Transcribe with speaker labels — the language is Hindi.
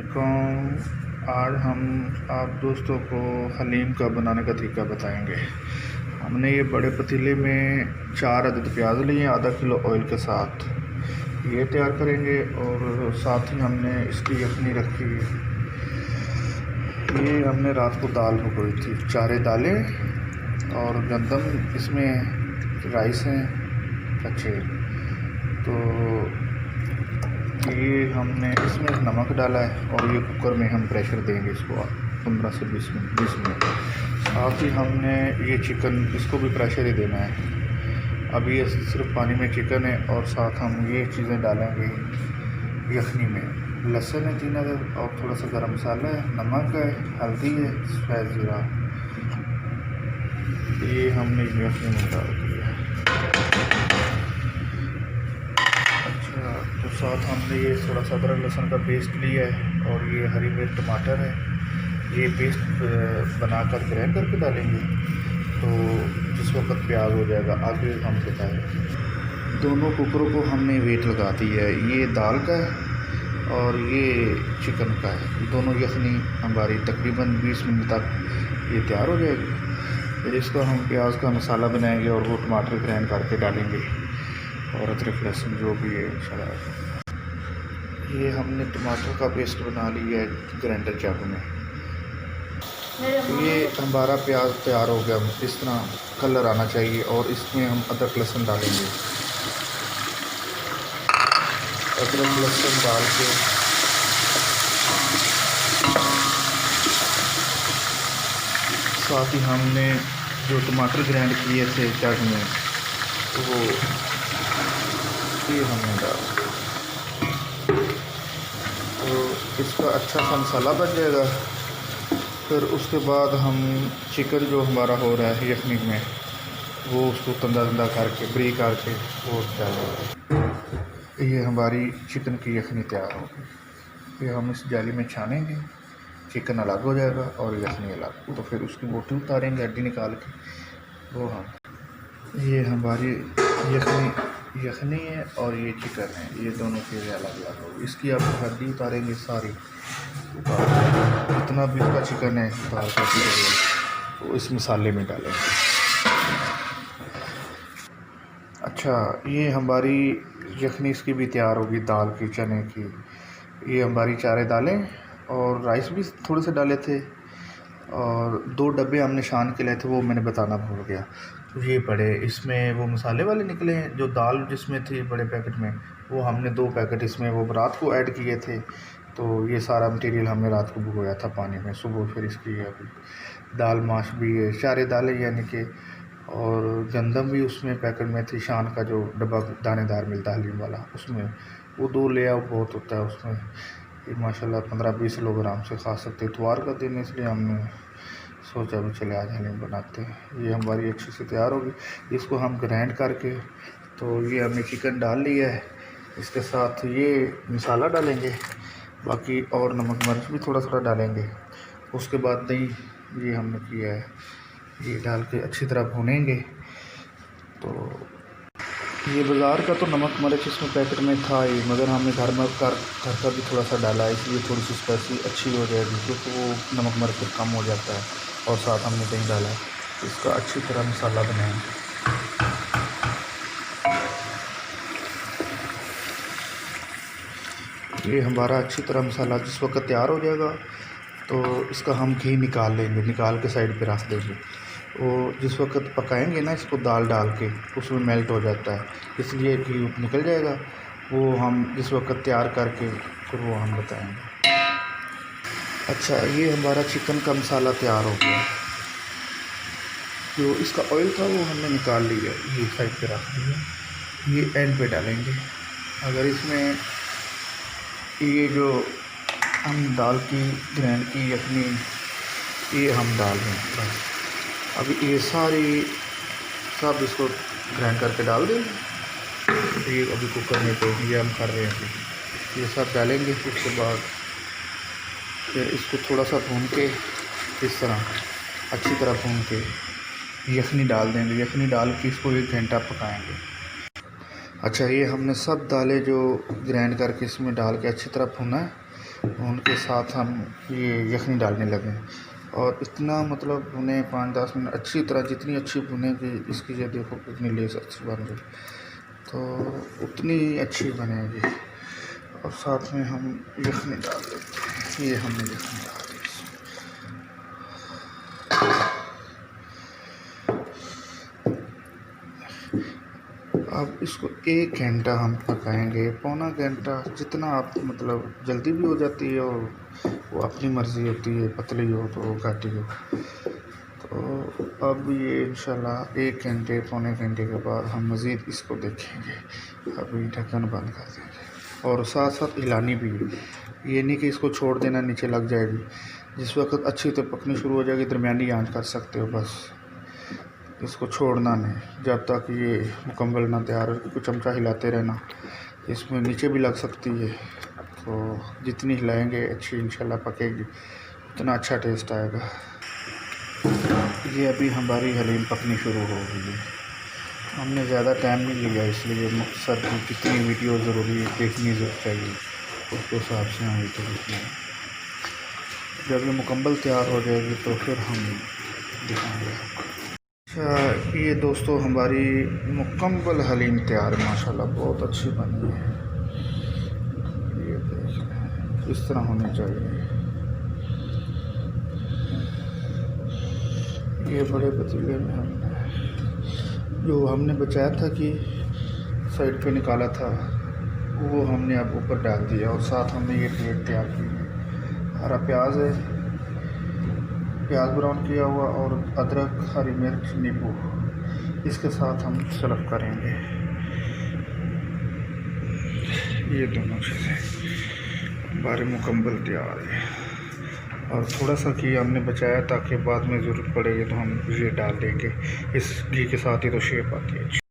Speaker 1: अस्सलामुअलैकुम। आज हम आप दोस्तों को हलीम का बनाने का तरीका बताएंगे। हमने ये बड़े पतीले में 4 अदद प्याज लिए, आधा किलो ऑयल के साथ ये तैयार करेंगे। और साथ ही हमने इसकी यखनी रखी है। ये हमने रात को दाल भिगोई थी, 4 दालें और गंदम, इसमें राइस हैं कच्चे। तो ये हमने इसमें नमक डाला है और ये कुकर में हम प्रेशर देंगे इसको 15 से 20 मिनट। साथ ही हमने ये चिकन, इसको भी प्रेशर ही देना है। अभी ये सिर्फ पानी में चिकन है और साथ हम ये चीज़ें डालेंगे यखनी में। लहसुन है 3 अदद और थोड़ा सा गरम मसाला है, नमक है, हल्दी है, सफ़ेद ज़ीरा। ये हमने यखनी में डाल दिया। तो साथ हमने ये थोड़ा सा अदरक लहसुन का पेस्ट लिया है और ये हरी मिर्च टमाटर है। ये पेस्ट बनाकर ग्राइंड करके डालेंगे तो जिस वक्त प्याज हो जाएगा आगे हम बताएंगे। दोनों कुकरों को हमने वेट लगा दी है, ये दाल का है और ये चिकन का है। दोनों यखनी हमारी तकरीबन 20 मिनट तक ये तैयार हो जाएगी। फिर इसका हम प्याज का मसाला बनाएंगे और वो टमाटर ग्राइंड करके डालेंगे और अदरक लहसुन जो भी है इंशाल्लाह। ये हमने टमाटर का पेस्ट बना लिया है ग्राइंडर चाकू में। ये हमारा प्याज तैयार हो गया, इस तरह कलर आना चाहिए और इसमें हम अदरक लहसुन डालेंगे। अदरक लहसुन डाल के साथ ही हमने जो टमाटर ग्राइंड किए थे चाकू में वो ये हमने डाला। तो इसका अच्छा सा मसाला बन जाएगा। फिर उसके बाद हम चिकन जो हमारा हो रहा है यखनी में वो उसको तंदा करके ब्रेक करके वो डालेंगे। ये हमारी चिकन की यखनी तैयार होगी। ये हम इस जाली में छानेंगे, चिकन अलग हो जाएगा और यखनी अलग। तो फिर उसकी बोटी उतारेंगे हड्डी निकाल के वो हम। ये हमारी यखनी है और ये चिकन है, ये दोनों चीज़ें अलग अलग होगी। इसकी आप हड्डी उतारेंगे सारी, जितना भी इसका चिकन है उतार कर तो इस मसाले में डालेंगे। अच्छा, ये हमारी यखनी इसकी भी तैयार होगी, दाल की, चने की। ये हमारी 4 दालें और राइस भी थोड़े से डाले थे और 2 डब्बे हमने शान के लिए थे, वो मैंने बताना भूल गया। तो ये पड़े, इसमें वो मसाले वाले निकले हैं। जो दाल जिसमें थी बड़े पैकेट में, वो हमने 2 पैकेट इसमें वो रात को ऐड किए थे। तो ये सारा मटेरियल हमने रात को भिगोया था पानी में, सुबह फिर इसकी अभी दाल माश भी है, 4 दालें यानी कि, और गंदम भी उसमें पैकेट में थी, शान का जो डब्बा दानेदार मिलता है हलीम वाला, उसमें वो 2 ले आओ, बहुत होता है उसमें। ये माशाल्लाह 15-20 लोग आराम से खा सकते। इतवार का दिन है इसलिए हमने सोचा भी चले आज हलीम बनाते हैं। ये हमारी अच्छी से तैयार होगी। इसको हम ग्राइंड करके, तो ये हमने चिकन डाल लिया है, इसके साथ ये मसाला डालेंगे, बाकी और नमक मिर्च भी थोड़ा थोड़ा डालेंगे। उसके बाद दही ये हमने किया है, ये डाल के अच्छी तरह भूनेंगे। तो ये बाज़ार का तो नमक मिर्च इसमें पैकेट में था ही, मगर हमने घर का भी थोड़ा सा डाला है, इसलिए थोड़ी सी स्पाइसी अच्छी हो जाएगी, क्योंकि वो नमक मिर्च कम हो जाता है। और साथ हमने दही डाला है, इसका अच्छी तरह मसाला बनाएंगे। ये हमारा अच्छी तरह मसाला जिस वक्त तैयार हो जाएगा तो इसका हम घी निकाल लेंगे, निकाल के साइड पे रख देंगे। वो जिस वक्त पकाएंगे ना इसको दाल डाल के, उसमें मेल्ट हो जाता है, इसलिए घी निकल जाएगा। वो हम जिस वक्त तैयार करके फिर वो हम बताएंगे। अच्छा, ये हमारा चिकन का मसाला तैयार हो गया। जो इसका ऑयल था वो हमने निकाल लिया, ये साइड पे रख दिया। ये एंड पे डालेंगे। अगर इसमें ये जो हम दाल की ग्राइंड की यखनी ये हम डाल दें बस। अभी ये सारी सब इसको ग्राइंड करके डाल देंगे। ये अभी कुकर में तो ये हम कर रहे हैं, ये सब डालेंगे। उसके बाद फिर इसको थोड़ा सा भून के इस तरह अच्छी तरह भून के यखनी डाल देंगे। यखनी डाल के इसको 1 घंटा पकाएंगे। अच्छा, ये हमने सब दालें जो ग्राइंड करके इसमें डाल के अच्छी तरह भुना है उनके साथ हम ये यखनी डालने लगे और इतना मतलब भुने 5-10 मिनट अच्छी तरह, जितनी अच्छी भुने कि इसकी ये देखो कितनी लेस अच्छी बन गई, तो उतनी अच्छी बनेगी। और साथ में हम यखनी डाल देते हैं। ये हमने यखनी डाल दी। अब इसको 1 घंटा हम पकाएंगे, पौना घंटा, जितना आप मतलब जल्दी भी हो जाती है और वो अपनी मर्ज़ी होती है, पतली हो तो घाटी हो। तो अब ये इंशाल्लाह 1 घंटे पौने घंटे के बाद हम मज़ीद इसको देखेंगे। अभी ढक्कन बंद कर देंगे और साथ साथ हिलानी भी है। ये नहीं कि इसको छोड़ देना नीचे लग जाएगी। जिस वक्त अच्छी तरह पकनी शुरू हो जाएगी दरमियानी आंच कर सकते हो, बस इसको छोड़ना नहीं जब तक ये मुकम्मल ना तैयार हो। कुछ चमचा हिलाते रहना, इसमें नीचे भी लग सकती है, तो जितनी हिलाएंगे अच्छी इंशाल्लाह पकेगी, उतना अच्छा टेस्ट आएगा। ये अभी हमारी हलीम पकनी शुरू हो गई है। हमने ज़्यादा टाइम नहीं लिया, इसलिए मकसद की कितनी वीडियो ज़रूरी है देखनी चाहिए, उसके हिसाब से हम वीडियो देखना है। जब ये मुकम्मल तैयार हो जाएगी तो फिर हम दिखाएंगे। अच्छा ये दोस्तों हमारी मुकम्मल हलीम तैयार है, माशाल्लाह बहुत अच्छी बनी है। ये देख इस तरह होनी चाहिए। ये बड़े पतीले में हमने बचाया था कि साइड पे निकाला था, वो हमने अब ऊपर डाल दिया और साथ हमने ये प्लेट तैयार की है। हरा प्याज है, प्याज ब्राउन किया हुआ, और अदरक, हरी मिर्च, नींबू, इसके साथ हम सर्व करेंगे। ये दोनों चीज़ें हमारे मुकम्मल तैयार है। और थोड़ा सा घी हमने बचाया ताकि बाद में ज़रूरत पड़ेगी तो हम ये डाल देंगे। इस घी के साथ ही तो शेप आती है।